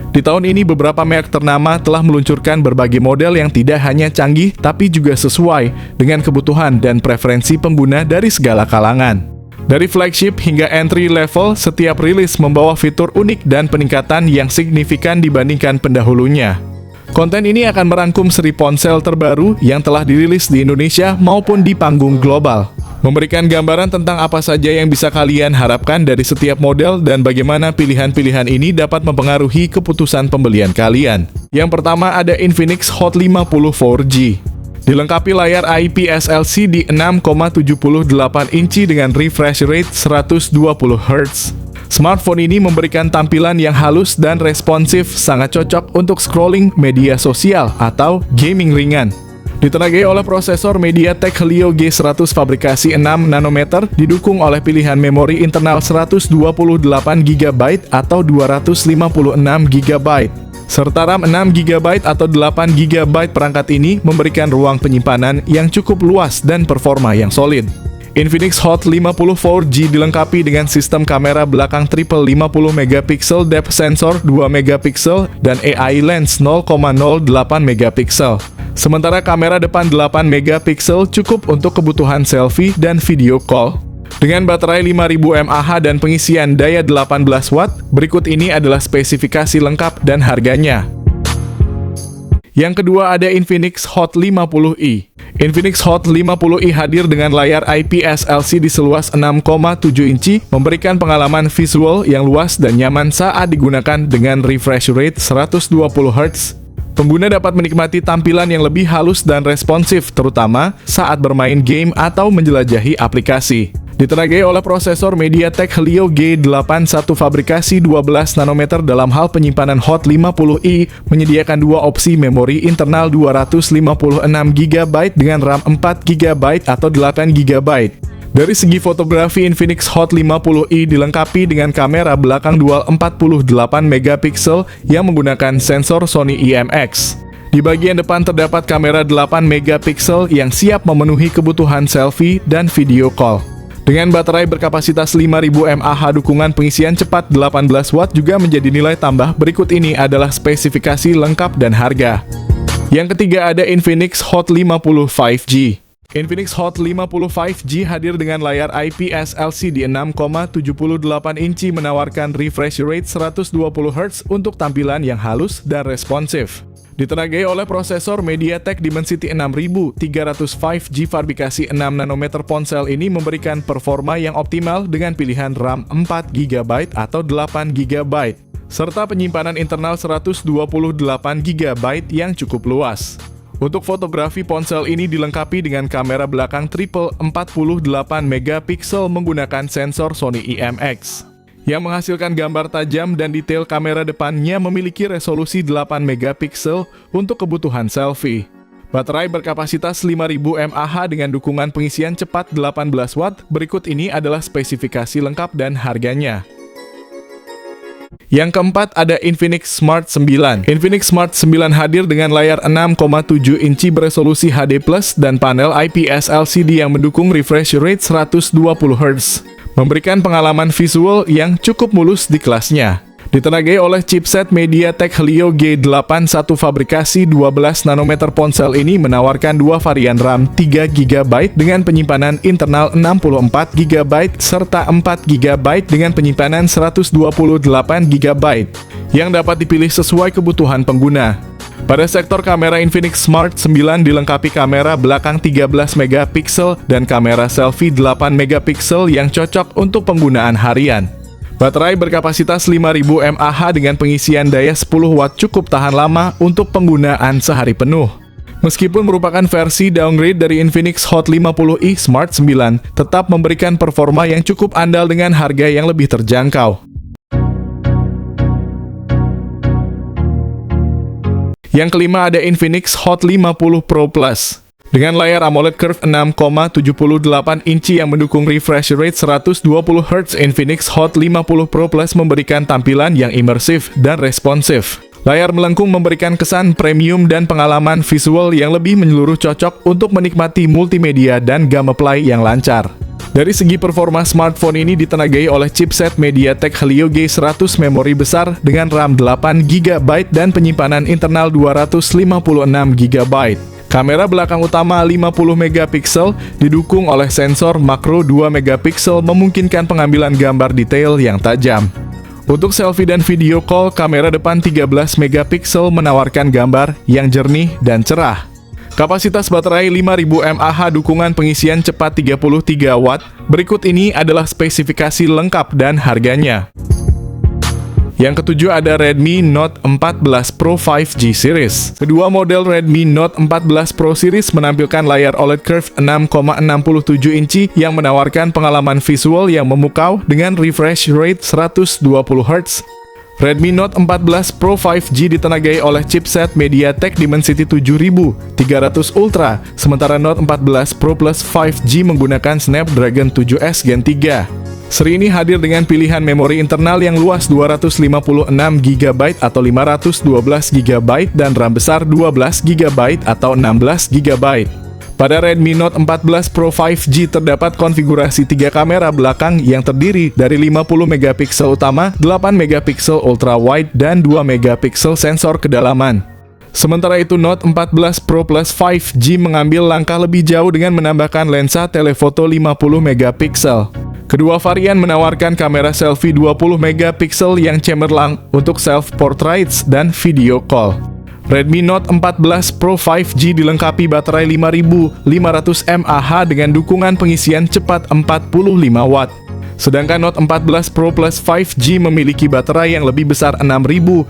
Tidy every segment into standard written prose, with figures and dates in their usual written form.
Di tahun ini beberapa merek ternama telah meluncurkan berbagai model yang tidak hanya canggih tapi juga sesuai dengan kebutuhan dan preferensi pengguna dari segala kalangan. Dari flagship hingga entry level, setiap rilis membawa fitur unik dan peningkatan yang signifikan dibandingkan pendahulunya. Konten ini akan merangkum seri ponsel terbaru yang telah dirilis di Indonesia maupun di panggung global, memberikan gambaran tentang apa saja yang bisa kalian harapkan dari setiap model dan bagaimana pilihan-pilihan ini dapat mempengaruhi keputusan pembelian kalian. Yang pertama ada Infinix Hot 50 4G. Dilengkapi layar IPS LCD 6,78 inci dengan refresh rate 120 Hz. Smartphone ini memberikan tampilan yang halus dan responsif, sangat cocok untuk scrolling media sosial atau gaming ringan. Ditenagai oleh prosesor MediaTek Helio G100 fabrikasi 6 nanometer, didukung oleh pilihan memori internal 128GB atau 256GB, serta RAM 6GB atau 8GB. Perangkat ini memberikan ruang penyimpanan yang cukup luas dan performa yang solid. Infinix Hot 50 4G dilengkapi dengan sistem kamera belakang triple 50MP, depth sensor 2MP, dan AI lens 0,08MP. Sementara kamera depan 8MP cukup untuk kebutuhan selfie dan video call. Dengan baterai 5000 mAh dan pengisian daya 18 Watt, berikut ini adalah spesifikasi lengkap dan harganya. Yang kedua ada Infinix Hot 50i. Infinix Hot 50i hadir dengan layar IPS LCD seluas 6,7 inci, memberikan pengalaman visual yang luas dan nyaman saat digunakan dengan refresh rate 120 Hz. Pengguna dapat menikmati tampilan yang lebih halus dan responsif, terutama saat bermain game atau menjelajahi aplikasi. Ditenagai oleh prosesor MediaTek Helio G81 fabrikasi 12 nanometer, dalam hal penyimpanan Hot 50i menyediakan dua opsi memori internal 256GB dengan RAM 4GB atau 8GB. Dari segi fotografi, Infinix Hot 50i dilengkapi dengan kamera belakang dual 48MP yang menggunakan sensor Sony IMX. Di bagian depan terdapat kamera 8MP yang siap memenuhi kebutuhan selfie dan video call. Dengan baterai berkapasitas 5000 mAh, dukungan pengisian cepat 18 Watt juga menjadi nilai tambah. Berikut ini adalah spesifikasi lengkap dan harga. Yang ketiga ada Infinix Hot 50 5G. Infinix Hot 50 5G hadir dengan layar IPS LCD 6,78 inci, menawarkan refresh rate 120 Hz untuk tampilan yang halus dan responsif. Ditenagai oleh prosesor MediaTek Dimensity 6300 5G fabrikasi 6 nanometer, ponsel ini memberikan performa yang optimal dengan pilihan RAM 4GB atau 8GB, serta penyimpanan internal 128GB yang cukup luas. Untuk fotografi, ponsel ini dilengkapi dengan kamera belakang triple 48MP menggunakan sensor Sony IMX yang menghasilkan gambar tajam, dan detail kamera depannya memiliki resolusi 8MP untuk kebutuhan selfie. Baterai berkapasitas 5000 mAh dengan dukungan pengisian cepat 18 Watt. Berikut ini adalah spesifikasi lengkap dan harganya. Yang keempat ada Infinix Smart 9. Infinix Smart 9 hadir dengan layar 6,7 inci beresolusi HD+, dan panel IPS LCD yang mendukung refresh rate 120 Hz. Memberikan pengalaman visual yang cukup mulus di kelasnya. Ditenagai oleh chipset MediaTek Helio G81 fabrikasi 12 nanometer, ponsel ini menawarkan dua varian RAM 3GB dengan penyimpanan internal 64GB serta 4GB dengan penyimpanan 128GB yang dapat dipilih sesuai kebutuhan pengguna. Pada sektor kamera, Infinix Smart 9 dilengkapi kamera belakang 13MP dan kamera selfie 8MP yang cocok untuk penggunaan harian. Baterai berkapasitas 5000 mAh dengan pengisian daya 10 Watt cukup tahan lama untuk penggunaan sehari penuh. Meskipun merupakan versi downgrade dari Infinix Hot 50i, Smart 9 tetap memberikan performa yang cukup andal dengan harga yang lebih terjangkau. Yang kelima ada Infinix Hot 50 Pro Plus. Dengan layar AMOLED Curve 6,78 inci yang mendukung refresh rate 120 Hz, Infinix Hot 50 Pro Plus memberikan tampilan yang imersif dan responsif. Layar melengkung memberikan kesan premium dan pengalaman visual yang lebih menyeluruh, cocok untuk menikmati multimedia dan gameplay yang lancar. Dari segi performa, smartphone ini ditenagai oleh chipset MediaTek Helio G100, memori besar dengan RAM 8GB dan penyimpanan internal 256GB. Kamera belakang utama 50MP didukung oleh sensor makro 2MP memungkinkan pengambilan gambar detail yang tajam. Untuk selfie dan video call, kamera depan 13MP menawarkan gambar yang jernih dan cerah. Kapasitas baterai 5000 mAh, dukungan pengisian cepat 33 Watt. Berikut ini adalah spesifikasi lengkap dan harganya. Yang ketujuh ada Redmi Note 14 Pro 5G Series. Kedua model Redmi Note 14 Pro Series menampilkan layar OLED Curve 6,67 inci yang menawarkan pengalaman visual yang memukau dengan refresh rate 120Hz. Redmi Note 14 Pro 5G ditenagai oleh chipset MediaTek Dimensity 7300 Ultra, sementara Note 14 Pro Plus 5G menggunakan Snapdragon 7S Gen 3. Seri ini hadir dengan pilihan memori internal yang luas 256GB atau 512GB dan RAM besar 12GB atau 16GB. Pada Redmi Note 14 Pro 5G terdapat konfigurasi 3 kamera belakang yang terdiri dari 50MP utama, 8MP ultra wide, dan 2MP sensor kedalaman. Sementara itu, Note 14 Pro Plus 5G mengambil langkah lebih jauh dengan menambahkan lensa telefoto 50MP. Kedua varian menawarkan kamera selfie 20MP yang cemerlang untuk self-portraits dan video call. Redmi Note 14 Pro 5G dilengkapi baterai 5500 mAh dengan dukungan pengisian cepat 45 Watt. Sedangkan Note 14 Pro Plus 5G memiliki baterai yang lebih besar 6200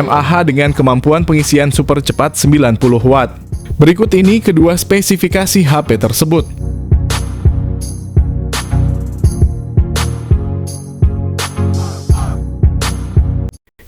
mAh dengan kemampuan pengisian super cepat 90 Watt. Berikut ini kedua spesifikasi HP tersebut.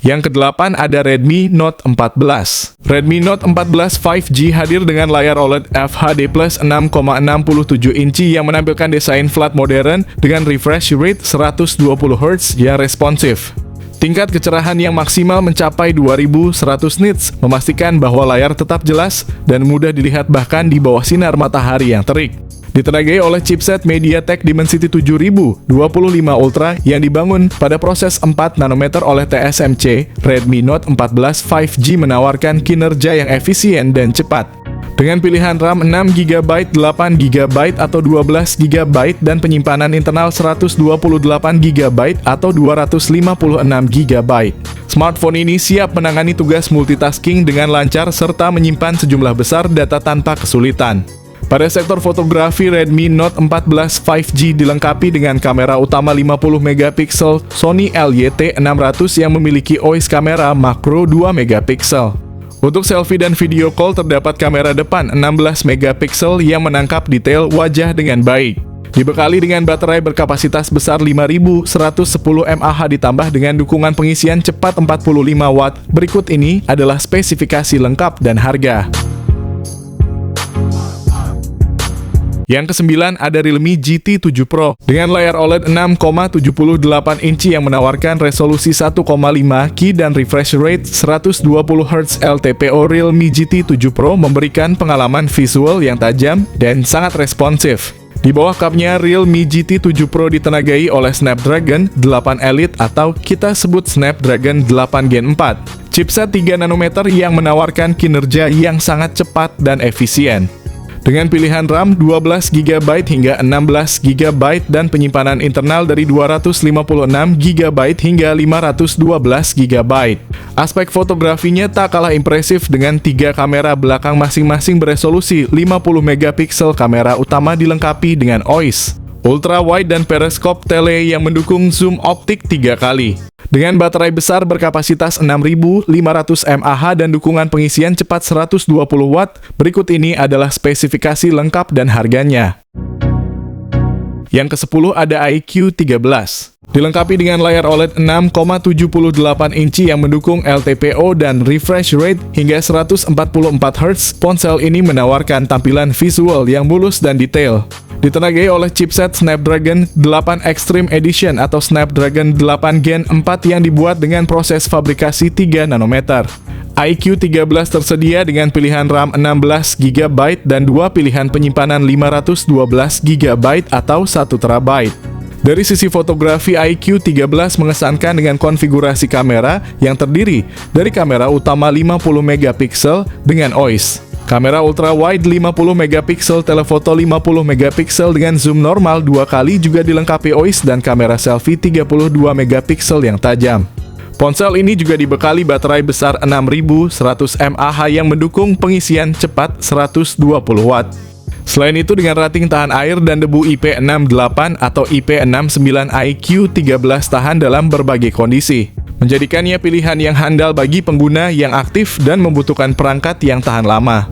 Yang kedelapan ada Redmi Note 14. Redmi Note 14 5G hadir dengan layar OLED FHD+ 6,67 inci yang menampilkan desain flat modern dengan refresh rate 120Hz yang responsif. Tingkat kecerahan yang maksimal mencapai 2100 nits, memastikan bahwa layar tetap jelas dan mudah dilihat bahkan di bawah sinar matahari yang terik. Ditenagai oleh chipset MediaTek Dimensity 7025 Ultra yang dibangun pada proses 4 nanometer oleh TSMC, Redmi Note 14 5G menawarkan kinerja yang efisien dan cepat. Dengan pilihan RAM 6GB, 8GB atau 12GB dan penyimpanan internal 128GB atau 256GB. Smartphone ini siap menangani tugas multitasking dengan lancar serta menyimpan sejumlah besar data tanpa kesulitan. Pada sektor fotografi, Redmi Note 14 5G dilengkapi dengan kamera utama 50MP Sony LYT600 yang memiliki OIS kamera makro 2MP. Untuk selfie dan video call terdapat kamera depan 16MP yang menangkap detail wajah dengan baik. Dibekali dengan baterai berkapasitas besar 5110 mAh ditambah dengan dukungan pengisian cepat 45 Watt. Berikut ini adalah spesifikasi lengkap dan harga. Yang kesembilan ada Realme GT 7 Pro dengan layar OLED 6,78 inci yang menawarkan resolusi 1,5K dan refresh rate 120Hz LTPO. Realme GT 7 Pro memberikan pengalaman visual yang tajam dan sangat responsif. Di bawah kapnya, Realme GT 7 Pro ditenagai oleh Snapdragon 8 Elite atau kita sebut Snapdragon 8 Gen 4. Chipset 3 nanometer yang menawarkan kinerja yang sangat cepat dan efisien. Dengan pilihan RAM 12GB hingga 16GB dan penyimpanan internal dari 256GB hingga 512GB. Aspek fotografinya tak kalah impresif dengan 3 kamera belakang masing-masing beresolusi 50MP. Kamera utama dilengkapi dengan OIS, ultra wide dan periskop tele yang mendukung zoom optik 3 kali. Dengan baterai besar berkapasitas 6500 mAh dan dukungan pengisian cepat 120 Watt, berikut ini adalah spesifikasi lengkap dan harganya. Yang ke-10 ada iQOO 13. Dilengkapi dengan layar OLED 6,78 inci yang mendukung LTPO dan refresh rate hingga 144Hz, ponsel ini menawarkan tampilan visual yang mulus dan detail. Ditenagai oleh chipset Snapdragon 8 Extreme Edition atau Snapdragon 8 Gen 4 yang dibuat dengan proses fabrikasi 3 nanometer. iQOO 13 tersedia dengan pilihan RAM 16 GB dan dua pilihan penyimpanan 512 GB atau 1 TB. Dari sisi fotografi, iQOO 13 mengesankan dengan konfigurasi kamera yang terdiri dari kamera utama 50 MP dengan OIS, kamera ultra wide 50 MP, telefoto 50 MP dengan zoom normal 2 kali juga dilengkapi OIS dan kamera selfie 32 MP yang tajam. Ponsel ini juga dibekali baterai besar 6100 mAh yang mendukung pengisian cepat 120 Watt. Selain itu, dengan rating tahan air dan debu IP68 atau IP69, iQOO 13 tahan dalam berbagai kondisi, menjadikannya pilihan yang handal bagi pengguna yang aktif dan membutuhkan perangkat yang tahan lama.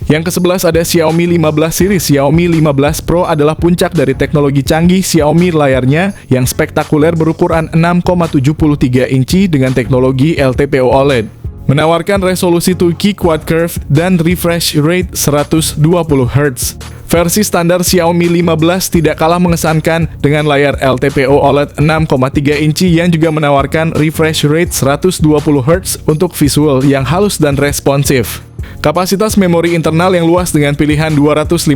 Yang ke-11 ada Xiaomi 15 series. Xiaomi 15 Pro adalah puncak dari teknologi canggih Xiaomi. Layarnya yang spektakuler berukuran 6,73 inci dengan teknologi LTPO OLED, menawarkan resolusi 2K Quad Curve dan refresh rate 120 Hz. Versi standar Xiaomi 15 tidak kalah mengesankan dengan layar LTPO OLED 6,3 inci yang juga menawarkan refresh rate 120 Hz untuk visual yang halus dan responsif. Kapasitas memori internal yang luas dengan pilihan 256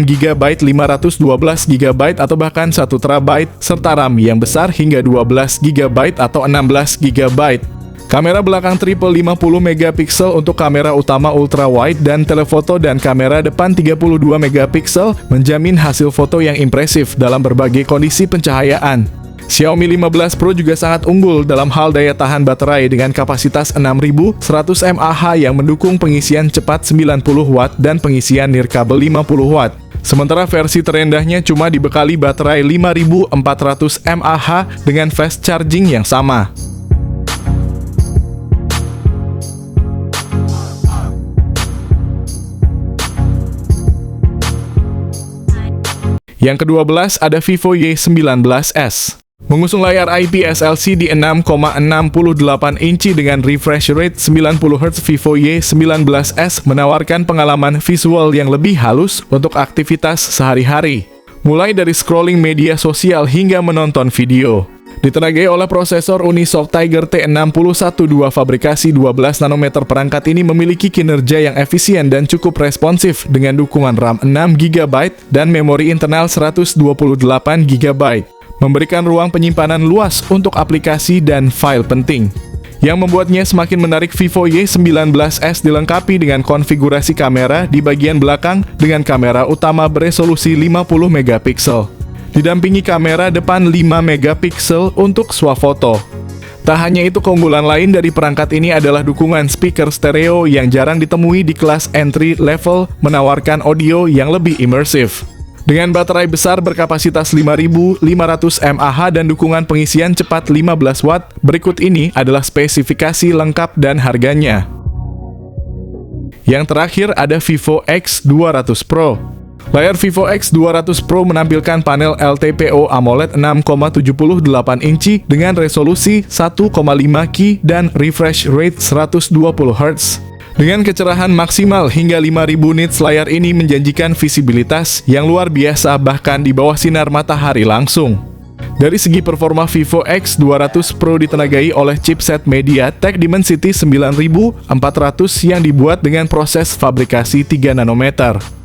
GB, 512 GB atau bahkan 1 TB, serta RAM yang besar hingga 12 GB atau 16 GB. Kamera belakang triple 50 MP untuk kamera utama ultra wide dan telefoto, dan kamera depan 32 MP menjamin hasil foto yang impresif dalam berbagai kondisi pencahayaan. Xiaomi 15 Pro juga sangat unggul dalam hal daya tahan baterai dengan kapasitas 6100 mAh yang mendukung pengisian cepat 90 Watt dan pengisian nirkabel 50 Watt. Sementara versi terendahnya cuma dibekali baterai 5400 mAh dengan fast charging yang sama. Yang ke-12 ada Vivo Y19s. Mengusung layar IPS LCD 6,68 inci dengan refresh rate 90 Hz, Vivo Y19s menawarkan pengalaman visual yang lebih halus untuk aktivitas sehari-hari, mulai dari scrolling media sosial hingga menonton video. Ditenagai oleh prosesor Unisoc Tiger T612 fabrikasi 12 nanometer, perangkat ini memiliki kinerja yang efisien dan cukup responsif dengan dukungan RAM 6 GB dan memori internal 128 GB. Memberikan ruang penyimpanan luas untuk aplikasi dan file penting. Yang membuatnya semakin menarik, Vivo Y19s dilengkapi dengan konfigurasi kamera di bagian belakang dengan kamera utama beresolusi 50 MP. Didampingi kamera depan 5 MP untuk swafoto. Tak hanya itu, keunggulan lain dari perangkat ini adalah dukungan speaker stereo yang jarang ditemui di kelas entry level, menawarkan audio yang lebih imersif. Dengan baterai besar berkapasitas 5500 mAh dan dukungan pengisian cepat 15 Watt, berikut ini adalah spesifikasi lengkap dan harganya. Yang terakhir ada Vivo X200 Pro. Layar Vivo X200 Pro menampilkan panel LTPO AMOLED 6,78 inci dengan resolusi 1,5K dan refresh rate 120 Hz. Dengan kecerahan maksimal hingga 5000 nits, layar ini menjanjikan visibilitas yang luar biasa bahkan di bawah sinar matahari langsung. Dari segi performa, Vivo X200 Pro ditenagai oleh chipset MediaTek Dimensity 9400 yang dibuat dengan proses fabrikasi 3 nanometer.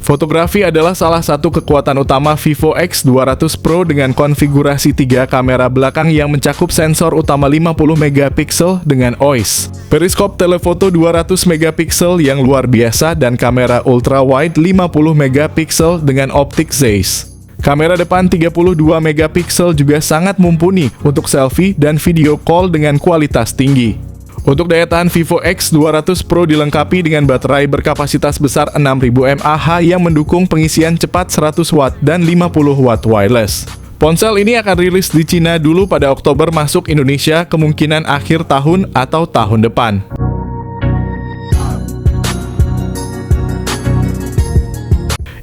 Fotografi adalah salah satu kekuatan utama Vivo X200 Pro dengan konfigurasi 3 kamera belakang yang mencakup sensor utama 50 MP dengan OIS, periskop telefoto 200 MP yang luar biasa, dan kamera ultra wide 50 MP dengan optik Zeiss. Kamera depan 32 MP juga sangat mumpuni untuk selfie dan video call dengan kualitas tinggi. Untuk daya tahan, Vivo X200 Pro dilengkapi dengan baterai berkapasitas besar 6000 mAh yang mendukung pengisian cepat 100 Watt dan 50 Watt wireless. Ponsel ini akan rilis di Cina dulu pada Oktober, masuk Indonesia kemungkinan akhir tahun atau tahun depan.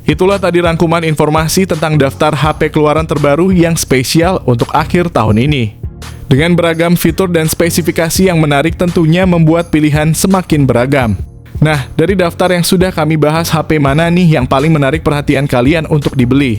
Itulah tadi rangkuman informasi tentang daftar HP keluaran terbaru yang spesial untuk akhir tahun ini. Dengan beragam fitur dan spesifikasi yang menarik, tentunya membuat pilihan semakin beragam. Nah, dari daftar yang sudah kami bahas, HP mana nih yang paling menarik perhatian kalian untuk dibeli?